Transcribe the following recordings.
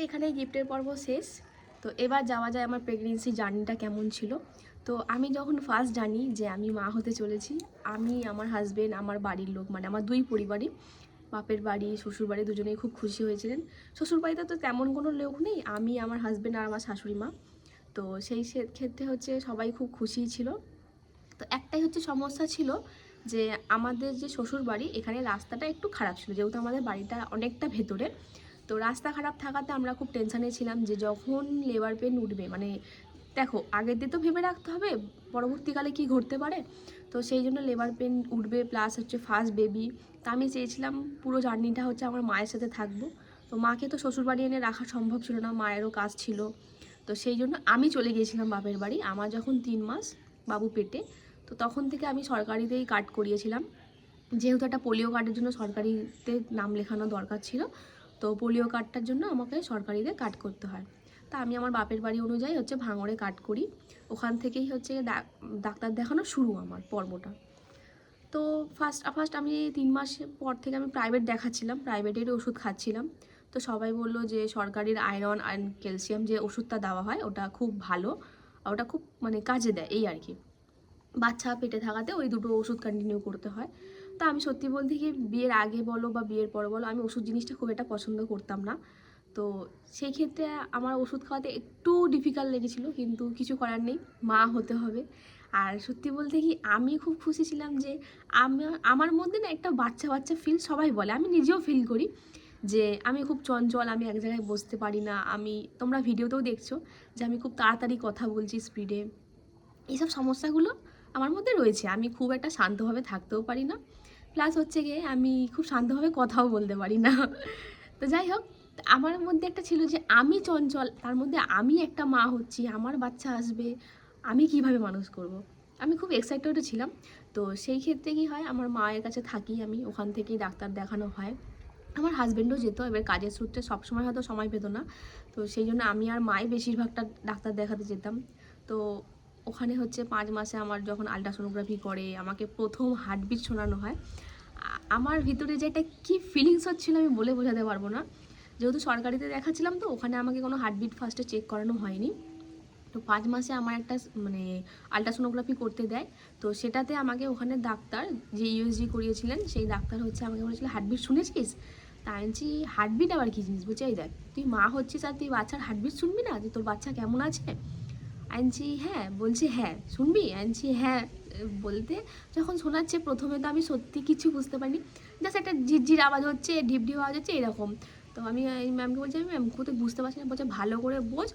এখানে গিফটের পর্ব শেষ। তো এবার যাওয়া যায় আমার প্রেগনেন্সি জার্নিটা কেমন ছিল। তো আমি যখন ফার্স্ট জানি যে আমি মা হতে চলেছি, আমি, আমার হাজবেন্ড, আমার বাড়ির লোক, মানে আমার দুই পরিবারই, বাপের বাড়ি শ্বশুর বাড়ি দুজনেই খুব খুশি হয়েছিলেন। শ্বশুর বাড়িতে তো তেমন কোনো লোক নেই, আমি, আমার হাজবেন্ড আর আমার শাশুড়ি মা। তো সেই ক্ষেত্রে হচ্ছে সবাই খুব খুশিই ছিল। তো একটাই হচ্ছে সমস্যা ছিল যে আমাদের যে শ্বশুর বাড়ি এখানে রাস্তাটা একটু খারাপ ছিল, যেহেতু আমাদের বাড়িটা অনেকটা ভেতরে। তো রাস্তা খারাপ থাকাতে আমরা খুব টেনশানে ছিলাম যে যখন লেবার পেন উঠবে, মানে দেখো আগের দিয়ে তো ভেবে রাখতে হবে পরবর্তীকালে কি ঘটতে পারে। তো সেই জন্য লেবার পেন উঠবে, প্লাস হচ্ছে ফার্স্ট বেবি। তা আমি চেয়েছিলাম পুরো জার্নিটা হচ্ছে আমার মায়ের সাথে থাকবো। তো মাকে তো শ্বশুরবাড়ি এনে রাখা সম্ভব ছিল না, মায়েরও কাজ ছিল। তো সেই জন্য আমি চলে গিয়েছিলাম বাপের বাড়ি। আমার যখন 3 মাস বাবু পেটে, তো তখন থেকে আমি সরকারিতেই কার্ড করিয়েছিলাম, যেহেতু একটা পোলিও কার্ডের জন্য সরকারিতে নাম লেখানো দরকার ছিল। তো পোলিও কার্ডটার জন্য আমাকে সরকারিতে কার্ড করতে হয়। তা আমি আমার বাপের বাড়ি অনুযায়ী হচ্ছে ভাঙড়ে কার্ড করি। ওখান থেকেই হচ্ছে ডাক্তার দেখানো শুরু আমার পর্বটা। তো ফার্স্ট আমি 3 মাস পর থেকে আমি প্রাইভেট দেখাচ্ছিলাম, প্রাইভেটেরই ওষুধ খাচ্ছিলাম। তো সবাই বললো যে সরকারির আয়রন অ্যান্ড ক্যালসিয়াম যে ওষুধটা দেওয়া হয় ওটা খুব ভালো, ওটা খুব মানে কাজে দেয় এই আর কি। বাচ্চা পেটে থাকাতে ওই দুটো ওষুধ কন্টিনিউ করতে হয়। তা আমি সত্যি বলতে কি বিয়ের আগে বলো বা বিয়ের পরে বলো আমি ওষুধ জিনিসটা খুব একটা পছন্দ করতাম না। তো সেই ক্ষেত্রে আমার ওষুধ খাওয়াতে একটু ডিফিকাল্ট লেগেছিলো, কিন্তু কিছু করার নেই, মা হতে হবে। আর সত্যি বলতে কি আমি খুব খুশি ছিলাম যে আমার মধ্যে না একটা বাচ্চা বাচ্চা ফিল সবাই বলে, আমি নিজেও ফিল করি যে আমি খুব চঞ্চল, আমি এক জায়গায় বসতে পারি না। আমি, তোমরা ভিডিওতেও দেখছো যে আমি খুব তাড়াতাড়ি কথা বলছি স্পিডে। এইসব সমস্যাগুলো আমার মধ্যে রয়েছে, আমি খুব একটা শান্তভাবে থাকতেও পারি না, প্লাস হচ্ছে গিয়ে আমি খুব শান্তভাবে কথাও বলতে পারি না। তো যাই হোক, আমার মধ্যে একটা ছিল যে আমি চঞ্চল, তার মধ্যে আমি একটা মা হচ্ছি, আমার বাচ্চা আসবে, আমি কিভাবে মানুষ করব। আমি খুব এক্সাইটেড ছিলাম। তো সেই ক্ষেত্রে কি হয়, আমার মায়ের কাছে থাকি আমি, ওখান থেকেই ডাক্তার দেখানো হয়। আমার হাজব্যান্ডও যেত, এবার কাজের সূত্রে সবসময় হয়তো সময় পেতো না। তো সেই জন্য আমি আর মাই বেশিরভাগটা ডাক্তার দেখাতে যেতাম। তো ওখানে হচ্ছে 5 মাসে আমার যখন আলট্রাসোনোগ্রাফি করে আমাকে প্রথম হার্টবিট শোনানো হয়, আমার ভিতরে যে একটা কী ফিলিংস হচ্ছিল আমি বলে বোঝাতে পারবো না। যেহেতু সরকারিতে দেখাচ্ছিলাম তো ওখানে আমাকে কোনো হার্টবিট ফার্স্টে চেক করানো হয়নি। তো 5 মাসে আমার একটা মানে আলট্রাসোনোগ্রাফি করতে দেয়। তো সেটাতে আমাকে ওখানে ডাক্তার, যে ইউএসজি করিয়েছিলেন সেই ডাক্তার হচ্ছে আমাকে বলেছিল হার্টবিট শুনেছিস। তা আনছি হার্টবিট আবার কী জিনিস, বুঝে দেখ তুই মা হচ্ছিস আর তুই বাচ্চার হার্টবিট শুনবি না যে তোর বাচ্চা কেমন আছে। আনছি হ্যাঁ, বলছে হ্যাঁ শুনবি, আনছি হ্যাঁ। বলতে যখন শোনাচ্ছে প্রথমে তো আমি সত্যি কিছু বুঝতে পারিনি, জাস্ট একটা ঝিরঝির আওয়াজ হচ্ছে, ঢিপ ঢিপ আওয়াজ হচ্ছে এরকম। তো আমি এই ম্যামকে বলছি আমি ম্যাম কোথাও বুঝতে পারছি না, বলছে ভালো করে বোঝ,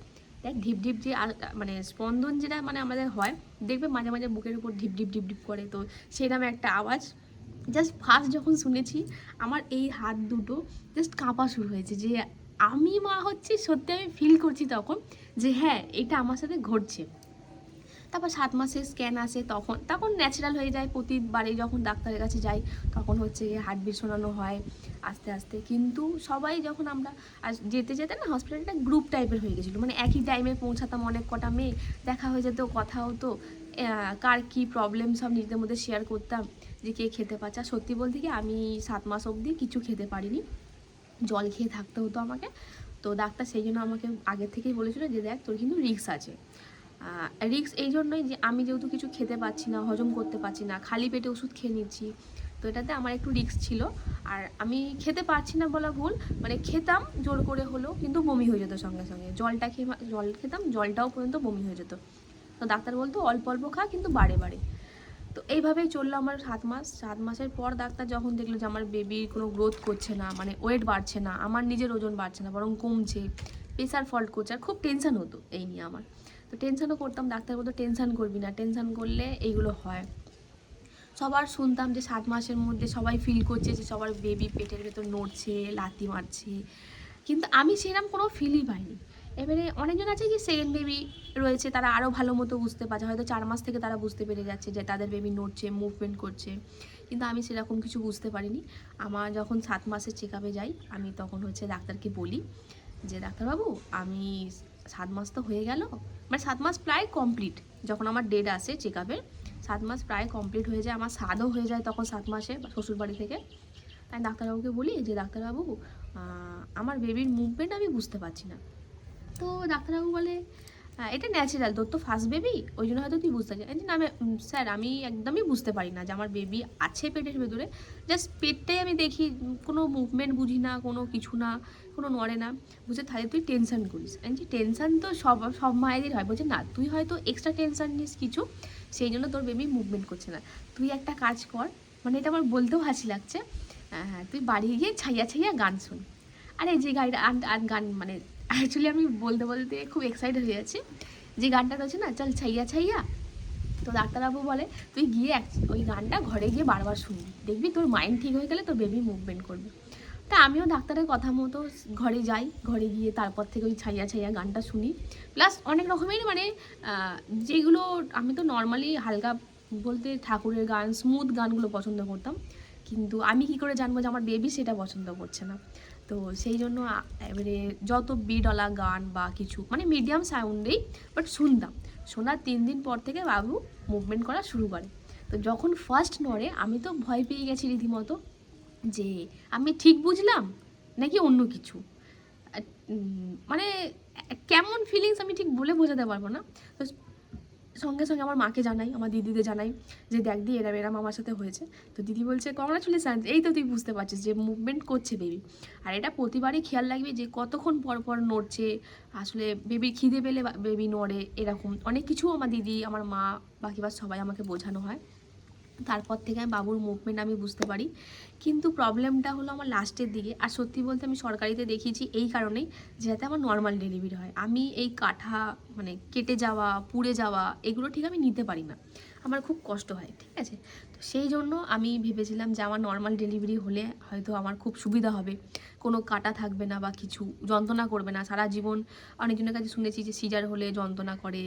দেখ ঢিপ ঢিপ যে মানে স্পন্দন যেটা মানে আমাদের হয়, দেখবে মাঝে মাঝে বুকের উপর ঢিপ ঢিপ ঢিপ ঢিপ করে, তো সেরকম একটা আওয়াজ। জাস্ট ফার্স্ট যখন শুনেছি আমার এই হাত দুটো জাস্ট কাঁপা শুরু হয়েছে যে আমি মা হচ্ছি, সত্যি আমি ফিল করছি তখন যে হ্যাঁ এটা আমার সাথে ঘটছে। তারপর 7 মাসের স্ক্যান আসে, তখন তখন ন্যাচারাল হয়ে যায়, প্রতিবারে যখন ডাক্তারের কাছে যাই তখন হচ্ছে হার্টবিট শোনানো হয় আস্তে আস্তে। কিন্তু সবাই যখন আমরা যেতে যেতে না হসপিটালটা গ্রুপ টাইপের হয়ে গেছিলো, মানে একই টাইমে পৌঁছাতাম অনেক কটা মেয়ে, দেখা হয়ে যেত, কথা হতো, কার কী প্রবলেম সব নিজেদের মধ্যে শেয়ার করতাম যে কে খেতে পাচ্ছে। সত্যি বলতে কি আমি 7 মাস অবধি কিছু খেতে পারিনি, জল খেয়ে থাকতে হতো আমাকে। তো ডাক্তার সেই জন্য আমাকে আগের থেকেই বলেছিল যে দেখ তোর কিন্তু রিস্ক আছে। রিস্ক এই জন্যই যে আমি যেহেতু কিছু খেতে পাচ্ছি না, হজম করতে পারছি না, খালি পেটে ওষুধ খেয়ে নিচ্ছি, তো এটাতে আমার একটু রিস্ক ছিল। আর আমি খেতে পারছি না বলা ভুল, মানে খেতাম জোর করে হলেও কিন্তু বমি হয়ে যেত সঙ্গে সঙ্গে, জল খেতাম জলটাও পর্যন্ত বমি হয়ে যেত। তো ডাক্তার বলতো অল্প অল্প খা কিন্তু বারে বারে। তো এইভাবেই চললো আমার 7 মাস। 7 মাসের পর ডাক্তার যখন দেখলো যে আমার বেবির কোনো গ্রোথ করছে না, মানে ওয়েট বাড়ছে না, আমার নিজের ওজন বাড়ছে না বরং কমছে, প্রেশার ফল্ট করছে, আর খুব টেনশন হতো এই নিয়ে আমার। তো টেনশনও করতাম, ডাক্তার বলতো টেনশন করবি না, টেনশন করলে এইগুলো হয়। সবার শুনতাম যে 7 মাসের মধ্যে সবাই ফিল করছে যে সবার বেবি পেটের ভেতর নড়ছে, লাথি মারছে, কিন্তু আমি সেরকম কোনো ফিলই পাইনি। এবারে অনেকজন আছে কি সেকেন্ড বেবি রয়েছে, তারা আরও ভালো মতো বুঝতে পারছে, হয়তো 4 মাস থেকে তারা বুঝতে পেরে যাচ্ছে যে তাদের বেবি নড়ছে, মুভমেন্ট করছে, কিন্তু আমি সেরকম কিছু বুঝতে পারিনি। আমার যখন 7 মাসের চেক আপে যাই আমি তখন হচ্ছে ডাক্তারকে বলি যে ডাক্তারবাবু আমি 7 মাস তো হয়ে গেল, মানে 7 মাস প্রায় কমপ্লিট, যখন আমার ডেট আসে চেক আপের 7 মাস প্রায় কমপ্লিট হয়ে যায়, আমার স্বাদও হয়ে যায় তখন 7 মাসে শ্বশুরবাড়ি থেকে। তাই ডাক্তারবাবুকে বলি যে ডাক্তারবাবু আমার বেবির মুভমেন্ট আমি বুঝতে পারছি না। তো ডাক্তারবাবু বলে এটা ন্যাচারাল, তোর তো ফার্স্ট বেবি, ওই জন্য হয়তো তুই বুঝতে পারছিস না। আমি স্যার আমি একদমই বুঝতে পারি না যে আমার বেবি আছে পেটের ভেতরে, জাস্ট পেটটাই আমি দেখি, কোনো মুভমেন্ট বুঝি না, কোনো কিছু না, কোনো নড়ে না। বুঝে তাহলে তুই টেনশন করিস। যে টেনশন তো সব সব মায়েরই হয়। বলছে না তুই হয়তো এক্সট্রা টেনশন নিস কিছু, সেই জন্য তোর বেবি মুভমেন্ট করছে না। তুই একটা কাজ কর, মানে এটা আমার বলতেও হাসি লাগছে, হ্যাঁ তুই বাড়ি গিয়ে ছাইয়া ছাইয়া গান শোন। আরে যে গাড়িটা গান মানে অ্যাকচুয়ালি আমি বলতে বলতে খুব এক্সাইটেড হয়ে যাচ্ছি। যে গানটা রয়েছে না, চল ছাইয়া ছাইয়া, তো ডাক্তারবাবু বলে তুই গিয়ে ওই গানটা ঘরে গিয়ে বারবার শুনবি, দেখবি তোর মাইন্ড ঠিক হয়ে গেলে তোর বেবি মুভমেন্ট করবে। তা আমিও ডাক্তারের কথা মতো ঘরে যাই, ঘরে গিয়ে তারপর থেকে ওই ছাইয়া ছাইয়া গানটা শুনি। প্লাস অনেক রকমের মানে যেগুলো আমি তো নর্মালি হালকা বলতে ঠাকুরের গান, স্মুথ গানগুলো পছন্দ করতাম, কিন্তু আমি কি করে জানবো যে আমার বেবি সেটা পছন্দ করছে না। তো সেই জন্য এবারে যত বিটওয়ালা গান বা কিছু মানে মিডিয়াম সাউন্ডেই বাট শুনতাম। শোনার 3 দিন পর থেকে বাবু মুভমেন্ট করা শুরু করে। তো যখন ফার্স্ট নড়ে আমি তো ভয় পেয়ে গেছি রীতিমতো, যে আমি ঠিক বুঝলাম নাকি অন্য কিছু। মানে কেমন ফিলিংস আমি ঠিক বলে বোঝাতে পারবো না। তো সঙ্গে সঙ্গে আমার মাকে জানাই, আমার দিদিদের জানাই যে দেখ দি এরম এরম আমার সাথে হয়েছে। তো দিদি বলছে কংগ্রাচুলেশনস, এই তো তুই বুঝতে পারছিস যে মুভমেন্ট করছে বেবি। আর এটা প্রতিবারই খেয়াল রাখবি যে কতক্ষণ পর পর নড়ছে, আসলে বেবির খিদে পেলে বেবি নড়ে, এরকম অনেক কিছু আমার দিদি, আমার মা, বাকিবার সবাই আমাকে বোঝানো হয়। তারপর থেকে আমি বাবুর মুভমেন্ট আমি বুঝতে পারি। কিন্তু প্রবলেমটা হলো আমার লাস্টের দিকে। আর সত্যি বলতে আমি সরকারিতে দেখিয়েছি এই কারণেই, যাতে আমার নর্মাল ডেলিভারি হয়। আমি এই কাঠা মানে কেটে যাওয়া, পুড়ে যাওয়া, এগুলো ঠিক আমি নিতে পারি না, আমার খুব কষ্ট হয়, ঠিক আছে। তো সেই জন্য আমি ভেবেছিলাম যে আমার নর্মাল ডেলিভারি হলে হয়তো আমার খুব সুবিধা হবে, কোনো কাটা থাকবে না বা কিছু যন্ত্রণা করবে না সারা জীবন। অনেকজনের কাছে শুনেছি যে সিজার হলে যন্ত্রণা করে,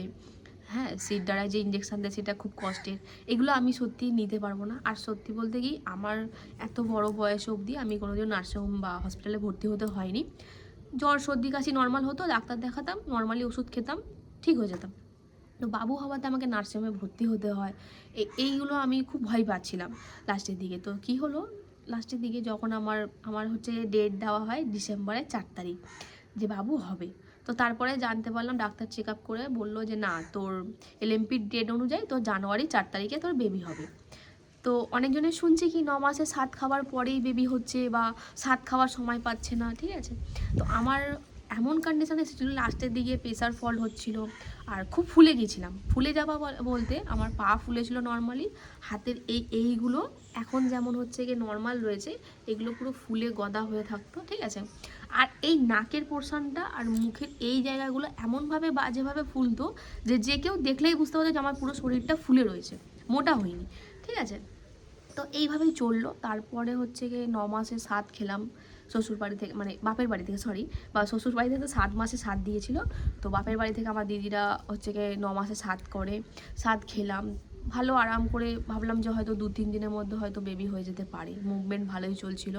হ্যাঁ সিট দ্বারা যে ইঞ্জেকশান দেয় সেটা খুব কষ্টের, এগুলো আমি সত্যিই নিতে পারবো না। আর সত্যি বলতে কি আমার এত বড় বয়স অবধি আমি কোনোদিন নার্সিংহোম বা হসপিটালে ভর্তি হতে হয়নি। জ্বর সর্দি কাশি নর্মাল হতো, ডাক্তার দেখাতাম, নর্মালি ওষুধ খেতাম, ঠিক হয়ে যেতাম। তো বাবু হওয়াতে আমাকে নার্সিংহোমে ভর্তি হতে হয়, এইগুলো আমি খুব ভয় পাচ্ছিলাম লাস্টের দিকে। তো কি হলো, লাস্টের দিকে যখন আমার আমার হচ্ছে ডেট দেওয়া হয় ডিসেম্বরের 4 তারিখ যে বাবু হবে। তো তারপরে জানতে পারলাম, ডাক্তার চেক আপ করে বললো যে না তোর এলএমপির ডেট অনুযায়ী তোর জানুয়ারি 4 তারিখে তোর বেবি হবে। তো অনেকজনের শুনছি কি 9 মাসে 7 খাওয়ার পরেই বেবি হচ্ছে বা 7 খাওয়ার সময় পাচ্ছে না, ঠিক আছে। তো আমার এমন কন্ডিশনে ছিল লাস্টের দিকে প্রেসার ফল হচ্ছিল, আর খুব ফুলে গেছিলাম। ফুলে যাওয়া বলতে আমার পা ফুলেছিল নর্মালি, হাতের এইগুলো এখন যেমন হচ্ছে গিয়ে নর্মাল রয়েছে, এগুলো পুরো ফুলে গদা হয়ে থাকতো, ঠিক আছে। আর এই নাকের পোর্শনটা আর মুখের এই জায়গাগুলো এমনভাবে বাজেভাবে ফুলতো যে কেউ দেখলেই বুঝতে পারতো যে আমার পুরো শরীরটা ফুলে রয়েছে, মোটা হয়নি, ঠিক আছে। তো এইভাবেই চললো। তারপরে হচ্ছে গিয়ে 9 মাসে 7 খেলাম শ্বশুর বাড়ি থেকে, মানে বাপের বাড়ি থেকে, সরি, বা শ্বশুর বাড়ি থেকে 7 মাসে 7 দিয়েছিল। তো বাপের বাড়ি থেকে আমার দিদিরা হচ্ছে গিয়ে 9 মাসে 7 করে, 7 খেলাম ভালো আরাম করে, ভাবলাম যে হয়তো 2-3 দিনের মধ্যে হয়তো বেবি হয়ে যেতে পারে, মুভমেন্ট ভালোই চলছিল।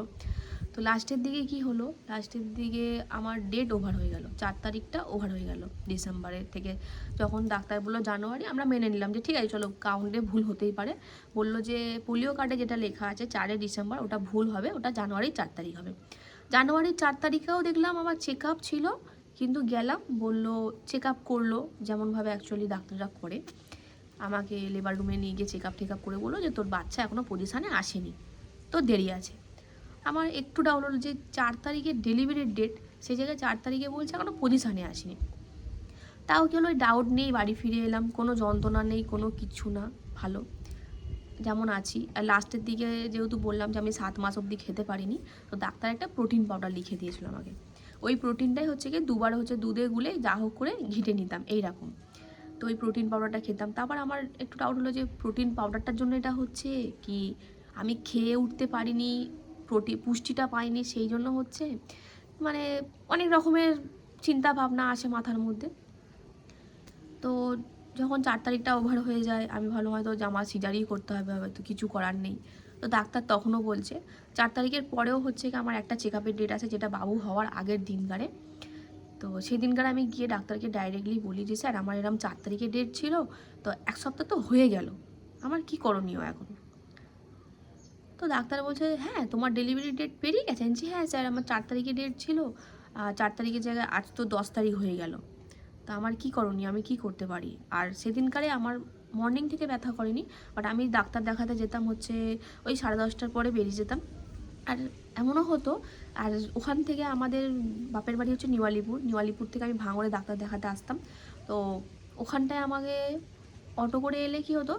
তো লাস্টের দিকে কি হলো, লাস্টের দিকে আমার ডেট ওভার হয়ে গেল, 4 তারিখটা ওভার হয়ে গেল ডিসেম্বরের থেকে। যখন ডাক্তার বললো জানুয়ারি, আমরা মেনে নিলাম যে ঠিক আছে চলো কাউন্টে ভুল হতেই পারে। বললো যে পোলিও কার্ডে যেটা লেখা আছে 4 ডিসেম্বর ওটা ভুল হবে, ওটা জানুয়ারির 4 তারিখ হবে। জানুয়ারির 4 তারিখেও দেখলাম আমার চেক আপ ছিল, কিন্তু গেলাম, বললো চেক আপ করলো যেমনভাবে অ্যাকচুয়ালি ডাক্তাররা করে, আমাকে লেবার রুমে নিয়ে গিয়ে চেক আপ টেক আপ করে বললো যে তোর বাচ্চা এখনও পজিশানে আসেনি, তোর দেরি আছে। আমার একটু ডাউট হলো যে 4 তারিখের ডেলিভারির ডেট, সেই জায়গায় 4 তারিখে বলছে এখনও পজিশানে আসেনি। তাও কি হলো, ডাউট নেই বাড়ি ফিরে এলাম, কোনো যন্ত্রণা নেই, কোনো কিছু না, ভালো যেমন আছি। আর লাস্টের দিকে যেহেতু বললাম যে আমি 7 মাস অবধি খেতে পারিনি, তো ডাক্তার একটা প্রোটিন পাউডার লিখে দিয়েছিল আমাকে। ওই প্রোটিনটাই হচ্ছে কি দুবার হচ্ছে দুধে গুলে যা হোক করে ঘিটে নিতাম এইরকম। তো ওই প্রোটিন পাউডারটা খেতাম। তারপর আমার একটু ডাউট হলো যে প্রোটিন পাউডারটার জন্য এটা হচ্ছে কি আমি খেয়ে উঠতে পারিনি, পুষ্টিটা পাইনি সেই জন্য হচ্ছে, মানে অনেক রকমের চিন্তা ভাবনা আসে মাথার মধ্যে। তো যখন 4 তারিখটা ওভার হয়ে যায় আমি ভালো হয়তো আমার সিজারই করতে হবে, হয়তো কিছু করার নেই। তো ডাক্তার তখনও বলছে 4 তারিখের পরেও হচ্ছে কি আমার একটা চেক আপের ডেট আছে, যেটা বাবু হওয়ার আগের দিনকারে। তো সেই দিনকার আমি গিয়ে ডাক্তারকে ডাইরেক্টলি বলি যে স্যার আমার এরকম 4 তারিখে ডেট ছিল, তো 1 সপ্তাহ তো হয়ে গেল, আমার কি করণীয় এখন। তো ডাক্তার বলছে হ্যাঁ তোমার ডেলিভারি ডেট পেরিয়ে গেছে। আমি বলছি হ্যাঁ স্যার আমার 4 তারিখে ডেট ছিল, 4 তারিখের জায়গায় আজ তো 10 তারিখ হয়ে গেল। তা আমার কী করণীয়, আমি কি করতে পারি? আর সেদিনকারে আমার মর্নিং থেকে ব্যথা করেনি, বাট আমি ডাক্তার দেখাতে যেতাম হচ্ছে ওই 10:30টার পরে বেরিয়ে যেতাম। আর এমনও হতো, আর ওখান থেকে আমাদের বাপের বাড়ি হচ্ছে নিওয়ালিপুর থেকে আমি ভাঙড়ে ডাক্তার দেখাতে আসতাম। তো ওখানটায় আমাকে অটো করে এলে কি হতো,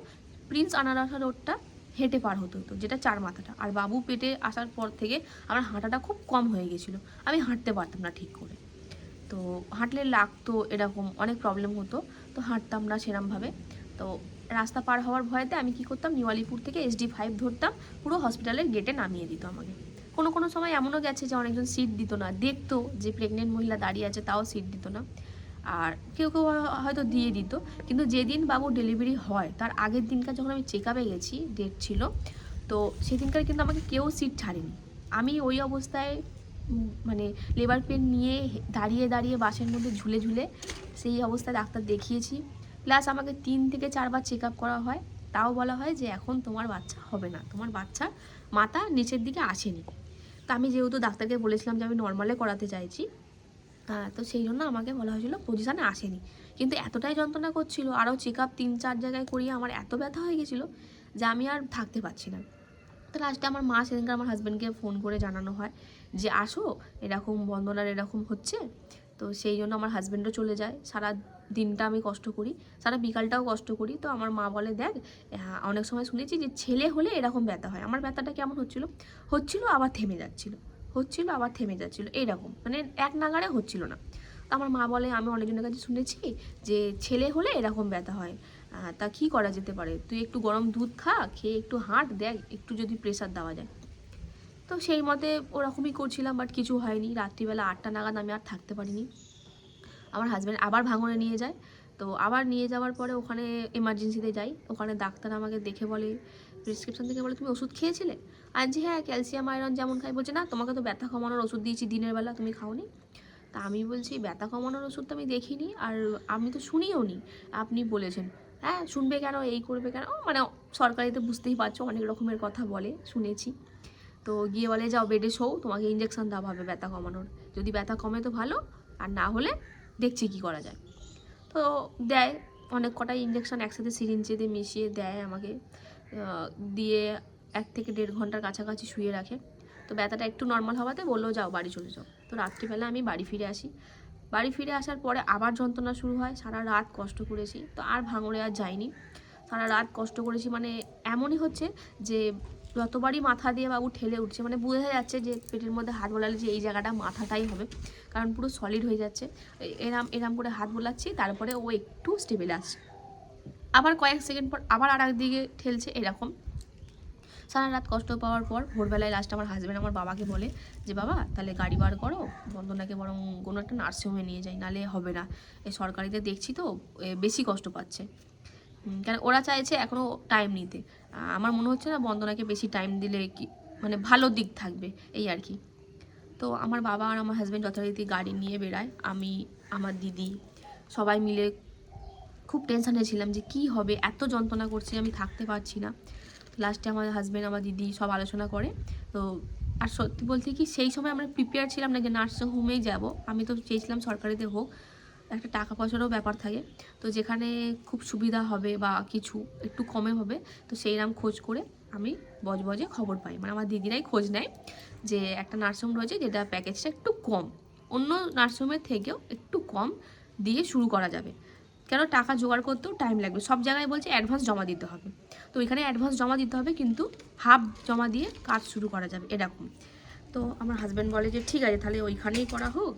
প্রিন্স আনারসা রোডটা হেঁটে পার হতে হতো, যেটা 4 মাথাটা। আর বাবু পেটে আসার পর থেকে আমার হাঁটাটা খুব কম হয়ে গেছিলো, আমি হাঁটতে পারতাম না ঠিক করে। তো হাঁটলে লাগতো, এরকম অনেক প্রবলেম হতো, তো হাঁটতাম না সেরমভাবে। তো রাস্তা পার হওয়ার ভয়েতে আমি কি করতাম, নিওয়ালিপুর থেকে SD5 ধরতাম, পুরো হসপিটালের গেটে নামিয়ে দিত আমাকে। কোনো কোনো সময় এমনও গেছে যে অনেকজন সিট দিত না, দেখতো যে প্রেগনেন্ট মহিলা দাঁড়িয়ে আছে তাও সিট দিত না। আর কেউ কেউ হয়তো দিয়ে দিত। কিন্তু যেদিন বাবু ডেলিভারি হয় তার আগের দিনকার যখন আমি চেক আপে গেছি, ডেট ছিল, তো সেদিনকার কিন্তু আমাকে কেউ সিট ছাড়েনি। আমি ওই অবস্থায় মানে লেবার পেন নিয়ে দাঁড়িয়ে দাঁড়িয়ে বাসের মধ্যে ঝুলে ঝুলে সেই অবস্থায় ডাক্তার দেখিয়েছি। প্লাস আমাকে 3 থেকে 4 বার চেক আপ করা হয়, তাও বলা হয় যে এখন তোমার বাচ্চা হবে না, তোমার বাচ্চার মাথা নিচের দিকে আসেনি। তো আমি যেহেতু ডাক্তারকে বলেছিলাম যে আমি নর্মালে করাতে চাইছি, তো সেই জন্য আমাকে বলা হয়েছিল পজিশানে আসেনি। কিন্তু এতটাই যন্ত্রণা করছিল, আরও চেক আপ 3-4 জায়গায় করিয়ে আমার এত ব্যথা হয়ে গেছিলো যে আমি আর থাকতে পারছি না। তো লাস্টে আমার মা সেদিনকে আমার হাজব্যান্ডকে ফোন করে জানানো হয় যে আসো, এরকম বন্দনার এরকম হচ্ছে। তো সেই জন্য আমার হাজব্যান্ডও চলে যায়। সারা দিনটা আমি কষ্ট করি, সারা বিকালটাও কষ্ট করি। তো আমার মা বলে দেখ, অনেক সময় শুনেছি যে ছেলে হলে এরকম ব্যথা হয়। আমার ব্যথাটা কেমন হচ্ছিল আবার থেমে যাচ্ছিলো এইরকম, মানে এক নাগাড়ে হচ্ছিল না। তো আমার মা বলে আমি অনেকজনের কাছে শুনেছি যে ছেলে হলে এরকম ব্যথা হয়, তা কী করা যেতে পারে, তুই একটু গরম দুধ খা, খেয়ে একটু হাঁট, দেখ একটু যদি প্রেশার দেওয়া যায়। তো সেই মতে ওরকমই করছিলাম, বাট কিছু হয়নি। রাত্রিবেলা 8টা নাগাদ আমি আর থাকতে পারিনি, আমার হাজব্যান্ড আবার ভাঙড়ে নিয়ে যায়। তো আবার নিয়ে যাওয়ার পরে ওখানে এমার্জেন্সিতে যাই, ওখানে ডাক্তার আমাকে দেখে বলে, প্রেসক্রিপশন থেকে বলে তুমি ওষুধ খেয়েছিলে? আনছি হ্যাঁ, ক্যালসিয়াম আয়রন যেমন খাই। বলছে না, তোমাকে তো ব্যথা কমানোর ওষুধ দিয়েছি দিনের বেলা, তুমি খাওনি। তা আমি বলছি ব্যথা কমানোর ওষুধ তো আমি দেখিনি, আর আমি তো শুনিও নি, আপনি বলেছেন। হ্যাঁ শুনবে কেন, এই করবে কেন, মানে সরকারিতে বুঝতেই পারছো অনেক রকমের কথা বলে, শুনেছি। তো গিয়ে বলে যাও বেডে শোও, তোমাকে ইঞ্জেকশন দেওয়া হবে ব্যথা কমানোর, যদি ব্যথা কমে তো ভালো, আর না হলে দেখছি কি করা যায়। তো দেয় অনেক কটাই ইঞ্জেকশন একসাথে সিরিঞ্জে দিয়ে মিশিয়ে দেয় আমাকে, দিয়ে 1 থেকে 1.5 ঘন্টার কাছাকাছি শুয়ে রাখে। তো ব্যথাটা একটু নর্মাল হওয়াতে বললো যাও বাড়ি চলে যাও। তো রাত্রিবেলা আমি বাড়ি ফিরে আসি। বাড়ি ফিরে আসার পরে আবার যন্ত্রণা শুরু হয়, সারা রাত কষ্ট করেছি। তো আর ভাঙড়ে আর যাইনি, সারা রাত কষ্ট করেছি। মানে এমনই হচ্ছে যে যতবারই মাথা দিয়ে বাবু ঠেলে উঠছে, মানে বোঝা যাচ্ছে যে পেটের মধ্যে হাত বোলালে যে এই জায়গাটা মাথাটাই হবে, কারণ পুরো সলিড হয়ে যাচ্ছে। এরাম এরাম করে হাত বোলাচ্ছি, তারপরে ও একটু স্টেবল আসছে, আবার কয়েক সেকেন্ড পর আবার আর একদিকে ঠেলছে, এরকম সারা রাত কষ্ট পাওয়ার পর ভোরবেলায় লাস্ট আমার হাজব্যান্ড আমার বাবাকে বলে যে বাবা তাহলে গাড়ি বার করো, বন্দনাকে বরং কোনো একটা নার্সিংহোমে নিয়ে যাই, নালে হবে না, এই সরকারিতে দেখছি তো বেশি কষ্ট পাচ্ছে। কারণ ওরা চাইছে এখনও টাইম নিতে, আমার মনে হচ্ছে না বন্দনাকে বেশি টাইম দিলে কি মানে ভালো দিক থাকবে, এই আর কি। তো আমার বাবা আর আমার হাজব্যান্ড যথারীতি গাড়ি নিয়ে বেরায়, আমি আমার দিদি সবাই মিলে খুব টেনশানে ছিলাম যে কি হবে, এত যন্ত্রণা করছি আমি থাকতে পারছি না। লাস্টে আমার হাজব্যান্ড আমার দিদি সব আলোচনা করে। তো আর সত্যি বলতে কি সেই সময় আমরা প্রিপেয়ার ছিলাম না যে নার্সিং হোমেই যাব, আমি তো চেয়েছিলাম সরকারিতে হোক, একটা টাকা পয়সারও ব্যাপার থাকে, তো যেখানে খুব সুবিধা হবে বা কিছু একটু কমে হবে, তো সেইরকম খোঁজ করে আমি বজবজে খবর পাই, মানে আমার দিদিরাই খোঁজ নেয় যে একটা নার্সিংহোম রয়েছে যেটা প্যাকেজটা একটু কম, অন্য নার্সিংহোমের থেকেও একটু কম দিয়ে শুরু করা যাবে, কেন টাকা জোগাড় করতেও টাইম লাগবে, সব জায়গায় বলছে অ্যাডভান্স জমা দিতে হবে। তো ওইখানে অ্যাডভান্স জমা দিতে হবে, কিন্তু হাফ জমা দিয়ে কাজ শুরু করা যাবে এরকম। তো আমার হাজব্যান্ড বলে যে ঠিক আছে তাহলে ওইখানেই করা হোক,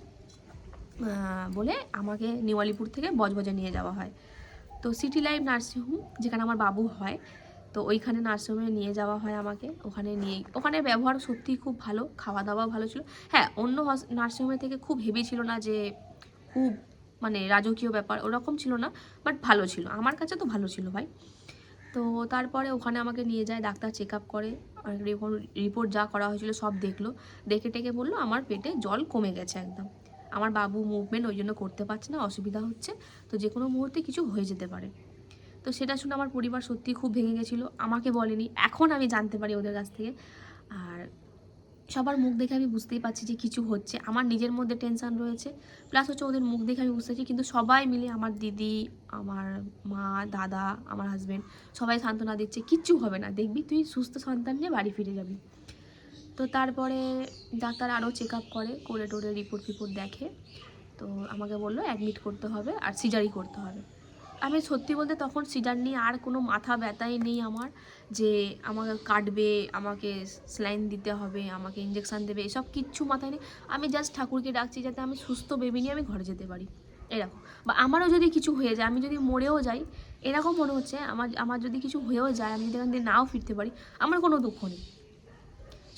বলে আমাকে নিওয়ালিপুর থেকে বজবজে নিয়ে যাওয়া হয়। তো সিটি লাইফ নার্সিংহোম যেখানে আমার বাবু হয়, তো ওইখানে নার্সিংহোমে নিয়ে যাওয়া হয় আমাকে। ওখানে ব্যবহার সত্যিই খুব ভালো, খাওয়া দাওয়াও ভালো ছিল। হ্যাঁ অন্য নার্সিংহোমের থেকে খুব হেভি ছিল না, যে খুব মানে রাজকীয় ব্যাপার ওরকম ছিল না, বাট ভালো ছিল, আমার কাছে তো ভালো ছিল ভাই। তো তারপরে ওখানে আমাকে নিয়ে যায়, ডাক্তার চেক আপ করে, রিপোর্ট যা করা হয়েছিল সব দেখলো, দেখে টেকে বললো আমার পেটে জল কমে গেছে একদম, আমার বাবু মুভমেন্ট ওই জন্য করতে পারছে না, অসুবিধা হচ্ছে, তো যে কোনো মুহূর্তে কিছু হয়ে যেতে পারে। তো সেটা শুনে আমার পরিবার সত্যি খুব ভেঙে গেছিলো, আমাকে বলেনি, এখন আমি জানতে পারি ওদের কাছ থেকে। আর সবার মুখ দেখে আমি বুঝতেই পারছি যে কিছু হচ্ছে, আমার নিজের মধ্যে টেনশান রয়েছে, প্লাস হচ্ছে ওদের মুখ দেখে আমি বুঝতে পারছি। কিন্তু সবাই মিলে, আমার দিদি, আমার মা, দাদা, আমার হাজব্যান্ড, সবাই সান্ত্বনা দিচ্ছে, কিচ্ছু হবে না, দেখবি তুই সুস্থ সন্তান নিয়ে বাড়ি ফিরে যাবি। তো তারপরে ডাক্তার আরও চেক আপ করে টোরে রিপোর্ট ফিপোর্ট দেখে, তো আমাকে বললো অ্যাডমিট করতে হবে আর সিজারই করতে হবে। আমি সত্যি বলতে তখন সিজার নিয়ে আর কোনো মাথা ব্যথাই নেই আমার, যে আমাকে কাটবে, আমাকে স্যালাইন দিতে হবে, আমাকে ইঞ্জেকশান দেবে, এসব কিচ্ছু মাথায় নেই। আমি জাস্ট ঠাকুরকে ডাকছি যাতে আমি সুস্থ বেবি নিয়ে আমি ঘরে যেতে পারি, এরকম। বা আমারও যদি কিছু হয়ে যায়, আমি যদি মরেও যাই, এরকম মনে হচ্ছে আমার যদি কিছু হয়েও যায়, আমি যদি এখান থেকে নাও ফিরতে পারি, আমার কোনো দুঃখ নেই।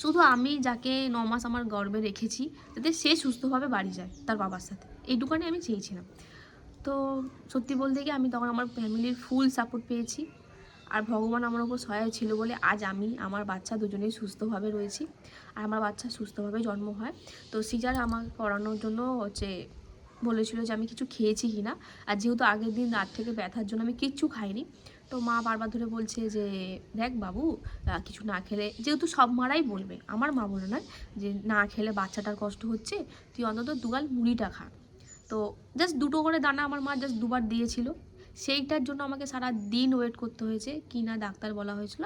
শুধু আমি যাকে 9 মাস আমার গর্ভে রেখেছি, যাতে সে সুস্থভাবে বাড়ি যায় তার বাবার সাথে, এইটুখানি আমি চেয়েছিলাম। তো সত্যি বলতে কি, আমি তখন আমার ফ্যামিলির ফুল সাপোর্ট পেয়েছি, আর ভগবান আমার ওপর সহায় ছিল বলে আজ আমি, আমার বাচ্চা দুজনেই সুস্থভাবে রয়েছি, আর আমার বাচ্চা সুস্থভাবে জন্ম হয়। তো সিজার আমার করানোর জন্য বলেছিল যে আমি কিছু খেয়েছি কি না, আর যেহেতু আগের দিন রাত থেকে ব্যথার জন্য আমি কিচ্ছু খাইনি, তো মা বারবার ধরে বলছে যে দেখ বাবু, কিছু না খেলে, যেহেতু সব মারাই বলবে, আমার মা বলে নয়, যে না খেলে বাচ্চাটার কষ্ট হচ্ছে, তুই অন্তত দুগাল মুড়িটা খা। তো জাস্ট 2টো করে দানা আমার মা জাস্ট 2বার দিয়েছিল, সেইটার জন্য আমাকে সারা দিন ওয়েট করতে হয়েছে। কি না ডাক্তার বলা হয়েছিল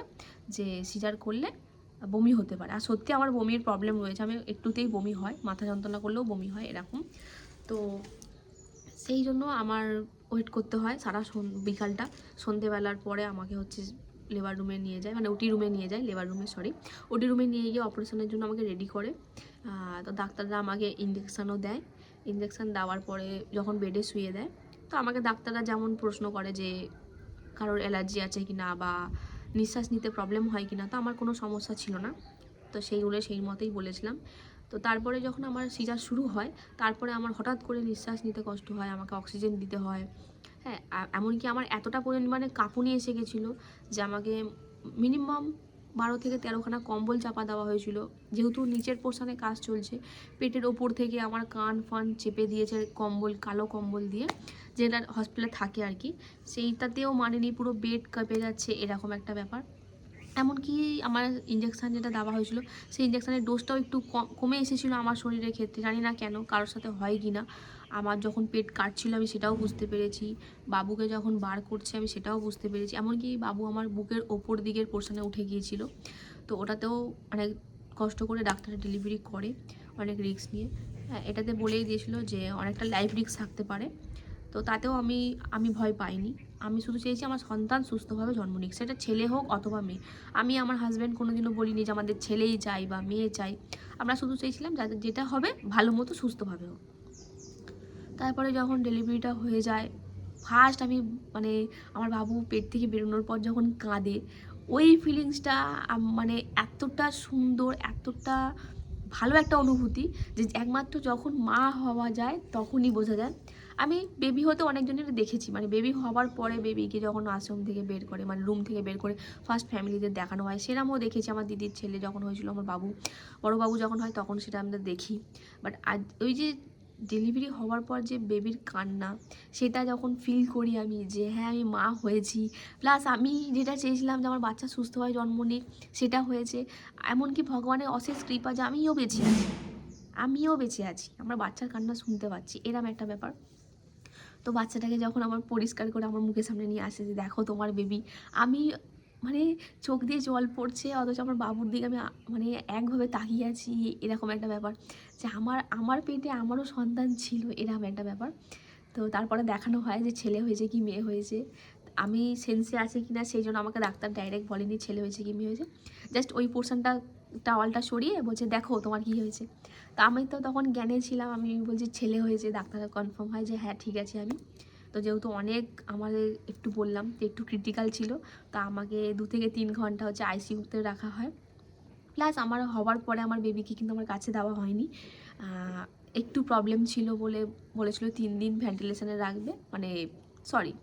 যে সিজার করলে বমি হতে পারে, আর সত্যি আমার বমির প্রবলেম রয়েছে, আমি একটুতেই বমি হয়, মাথা যন্ত্রণা করলেও বমি হয় এরকম। তো সেই জন্য আমার ওয়েট করতে হয় সারা বিকালটা। সন্ধেবেলার পরে আমাকে হচ্ছে লেবার রুমে নিয়ে যায়, মানে ওটি রুমে নিয়ে যায়, লেবার রুমে সরি, ওটি রুমে নিয়ে গিয়ে অপারেশনের জন্য আমাকে রেডি করে। তো ডাক্তাররা আমাকে ইঞ্জেকশানও দেয়, ইঞ্জেকশান দেওয়ার পরে যখন বেডে শুয়ে দেয়, তো আমাকে ডাক্তাররা যেমন প্রশ্ন করে যে কারোর অ্যালার্জি আছে কি না, বা নিঃশ্বাস নিতে প্রবলেম হয় কি না, তো আমার কোনো সমস্যা ছিল না, তো সেইগুলো সেই মতেই বলেছিলাম। তো তারপরে যখন আমার সিজার শুরু হয়, তারপরে আমার হঠাৎ করে নিঃশ্বাস নিতে কষ্ট হয়, আমাকে অক্সিজেন দিতে হয়। হ্যাঁ, এমনকি আমার এতটা পরিমাণে কাঁপুনি এসে গেছিলো যে আমাকে মিনিমাম 12 থেকে 13খানা কম্বল চাপা দেওয়া হয়েছিল, যেহেতু নিচের পোর্শনে কাজ চলছে। পেটের ওপর থেকে আমার কান ফান চেপে দিয়েছে কম্বল, কালো কম্বল দিয়ে, যেটা হসপিটালে থাকে আর কি, সেইটাতেও মানেনি, পুরো বেড কেঁপে যাচ্ছে, এরকম একটা ব্যাপার। এমনকি আমার ইঞ্জেকশান যেটা দেওয়া হয়েছিল, সেই ইঞ্জেকশানের ডোজটাও একটু কমে এসেছিলো আমার শরীরের ক্ষেত্রে, জানি না কেন, কারোর সাথে হয় কি না। আমার যখন পেট কাটছিল আমি সেটাও বুঝতে পেরেছি, বাবুকে যখন বার করছে আমি সেটাও বুঝতে পেরেছি, এমনকি বাবু আমার বুকের ওপর দিকের পোর্শনে উঠে গিয়েছিল, তো ওটাতেও অনেক কষ্ট করে ডাক্তারের ডেলিভারি করে, অনেক রিস্ক নিয়ে। হ্যাঁ, এটাতে বলেই দিয়েছিল যে অনেকটা লাইফ রিস্ক থাকতে পারে, তো তাতেও আমি ভয় পাইনি। আমি শুধু চেয়েছি আমার সন্তান সুস্থভাবে জন্ম নিক, সেটা ছেলে হোক অথবা মেয়ে। আমি আমার হাজব্যান্ড কোনোদিনও বলিনি যে আমাদের ছেলেই চাই বা মেয়ে চাই, আমরা শুধু চেয়েছিলাম যাদের যেটা হবে ভালো মতো সুস্থভাবে হোক। তারপরে যখন ডেলিভারিটা হয়ে যায়, ফার্স্ট আমি মানে আমার বাবু পেট থেকে বেরোনোর পর যখন কাঁদে, ওই ফিলিংসটা মানে এতটা সুন্দর, এতটা ভালো একটা অনুভূতি, যে একমাত্র যখন মা হওয়া যায় তখনই বোঝা যায়। আমি বেবি হতে অনেকজনের দেখেছি, মানে বেবি হওয়ার পরে বেবিকে যখন আশ্রম থেকে বের করে, মানে রুম থেকে বের করে ফার্স্ট ফ্যামিলিদের দেখানো হয়, সেরকমও দেখেছি। আমার দিদির ছেলে যখন হয়েছিল, আমার বাবু, বড় বাবু যখন হয় তখন সেটা আমরা দেখি। বাট আজ ওই যে ডেলিভারি হওয়ার পর যে বেবির কান্না, সেটা যখন ফিল করি আমি, যে হ্যাঁ আমি মা হয়েছি, প্লাস আমি যেটা চেয়েছিলাম যে আমার বাচ্চা সুস্থভাবে জন্ম নিক, সেটা হয়েছে। এমনকি ভগবানের অশেষ কৃপা যে আমিও বেঁচে আছি, আমার বাচ্চার কান্না শুনতে পাচ্ছি, এরম একটা ব্যাপার। তো বাচ্চাটাকে যখন আমার পরিষ্কার করে আমার মুখের সামনে নিয়ে আসে যে দেখো তোমার বেবি, আমি মানে চোখ দিয়ে জল পড়ছে, অথচ আমার বাবুর দিকে আমি মানে একভাবে তাকিয়ে আছি, এরকম একটা ব্যাপার, যে আমার পেটে আমারও সন্তান ছিল, এরকম একটা ব্যাপার। তো তারপরে দেখানো হয় যে ছেলে হয়েছে কি মেয়ে হয়েছে, আমি সেন্সে আছে কি না সেই জন্য আমাকে ডাক্তার ডাইরেক্ট বলেনি ছেলে হয়েছে কি মেয়ে হয়েছে, জাস্ট ওই পোর্শনটা টাওয়ালটা সরিয়ে বলছে দেখো তোমার কী হয়েছে। তো আমি তো তখন জ্ঞানে ছিলাম, আমি বলছি ছেলে হয়েছে, ডাক্তাররা কনফার্ম হয় যে হ্যাঁ ঠিক আছে। আমি তো যেহেতু অনেক আমাদের একটু বললাম যে একটু ক্রিটিক্যাল ছিল, তা আমাকে 2 থেকে 3 ঘন্টা হচ্ছে আইসিইউতে রাখা হয়। প্লাস আমার হওয়ার পরে আমার বেবিকে কিন্তু আমার কাছে দেওয়া হয়নি, একটু প্রবলেম ছিল বলে বলেছিল 3 দিন ভেন্টিলেশনে রাখবে, মানে সরি